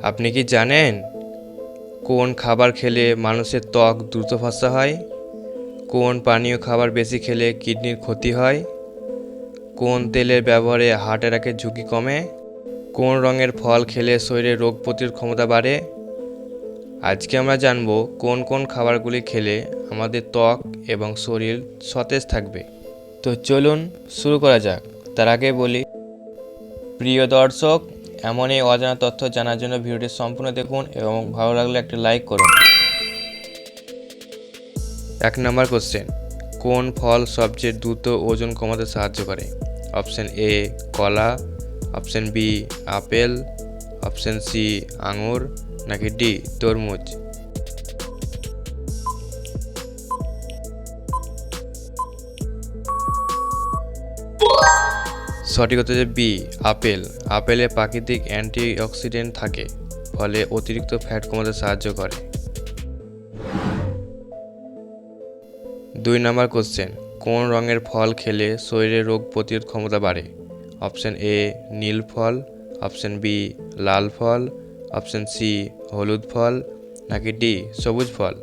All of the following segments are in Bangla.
আপনি কি জানেন কোন খাবার খেলে মানুষের ত্বক দ্রুত ফর্সা হয়? কোন পানীয় খাবার বেশি খেলে কিডনির ক্ষতি হয়? কোন তেলের ব্যবহারে হার্ট অ্যাটাকের ঝুঁকি কমে? কোন রঙের ফল খেলে শরীরে রোগ প্রতিরোধ ক্ষমতা বাড়ে? আজকে আমরা জানব কোন কোন খাবারগুলি খেলে আমাদের ত্বক এবং শরীর সতেজ থাকবে। তো চলুন শুরু করা যাক। তার আগে বলি, প্রিয় দর্শক, এমন এই অজানা তথ্য জানার জন্য ভিডিওটি সম্পূর্ণ দেখুন এবং ভালো লাগলে একটা লাইক করুন। 1 নম্বর কোশ্চেন, কোন ফল সবচেয়ে দ্রুত ওজন কমাতে সাহায্য করে? অপশন এ কলা, অপশন বি আপেল, অপশন সি আঙুর, নাকি ডি তরমুজ? সঠিক উত্তর হচ্ছে বি আপেল। আপেলে প্রাকৃতিক অ্যান্টিঅক্সিডেন্ট থাকে, ফলে অতিরিক্ত ফ্যাট কমাতে সাহায্য করে। 2 নম্বর কোশ্চেন, কোন রঙের ফল খেলে শরীরে রোগ প্রতিরোধ ক্ষমতা বাড়ে? অপশন এ নীল ফল, অপশন বি লাল ফল, অপশন সি হলুদ ফল, নাকি ডি সবুজ ফল?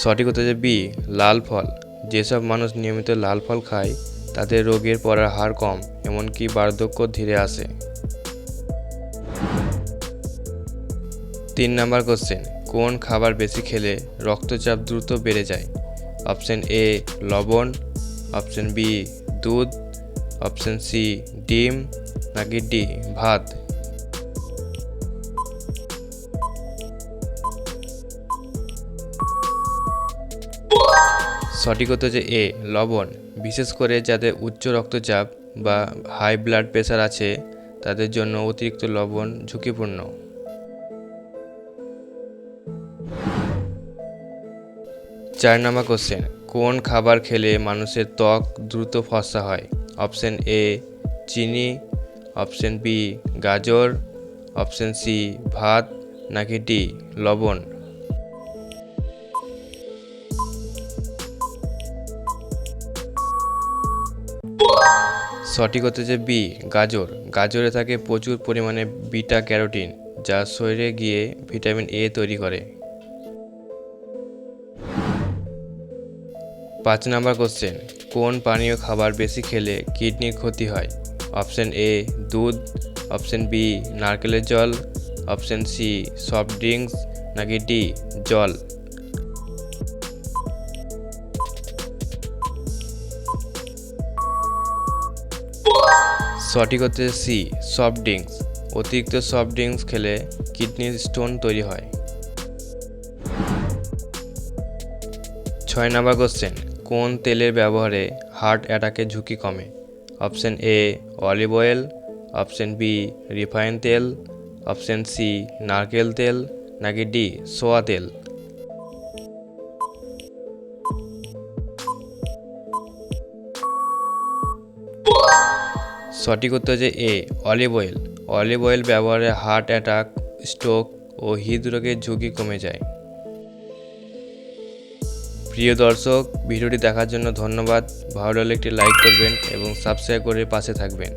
সঠিক উত্তর হচ্ছে বি লাল ফল। যেসব মানুষ নিয়মিত লাল ফল খায় তাদের রোগের পড়ার হার কম, এমনকি বার্ধক্য ধীরে আসে। 3 নম্বর কোশ্চেন, কোন খাবার বেশি খেলে রক্তচাপ দ্রুত বেড়ে যায়? অপশন এ লবণ, অপশন বি দুধ, অপশন সি ডিম, নাকি ডি ভাত? সঠিক উত্তর হচ্ছে এ লবণ। বিশেষ করে যাদের উচ্চ রক্তচাপ বা হাই ব্লাড প্রেশার আছে তাদের জন্য অতিরিক্ত লবণ ঝুঁকিপূর্ণ। 4 নম্বর কোশ্চেন, কোন খাবার খেলে মানুষের ত্বক দ্রুত ফর্সা হয়? অপশন এ চিনি, অপশন বি গাজর, অপশন সি ভাত, নাকি ডি লবণ? সঠিক উত্তর হচ্ছে বি গাজর। গাজরে থাকে প্রচুর পরিমাণে বিটা ক্যারোটিন, যা শরীরে গিয়ে ভিটামিন এ তৈরি করে। 5 নম্বর কোশ্চেন, কোন পানীয় খাবার বেশি খেলে কিডনির ক্ষতি হয়? অপশন এ দুধ, অপশন বি নারকেলের জল, অপশন সি সফট ড্রিঙ্কস, নাকি ডি জল? সঠিক হচ্ছে সি সফট ড্রিঙ্কস। অতিরিক্ত সফট ড্রিঙ্কস খেলে কিডনির স্টোন তৈরি হয়। 6 নম্বর কোশ্চেন, কোন তেলের ব্যবহারে হার্ট অ্যাটাকের ঝুঁকি কমে? Option A olive oil, option B refine তেল, অপশন সি নারকেল তেল, নাকি ডি সোয়া তেল? সঠিক উত্তর যে A olive oil. Olive oil ব্যবহারে হার্ট অ্যাটাক, স্ট্রোক ও হৃদরোগের ঝুঁকি কমে যায়। প্রিয় দর্শক, ভিডিওটি দেখার জন্য ধন্যবাদ। ভালো লাগলে একটি লাইক করবেন এবং সাবস্ক্রাইব করে পাশে থাকবেন।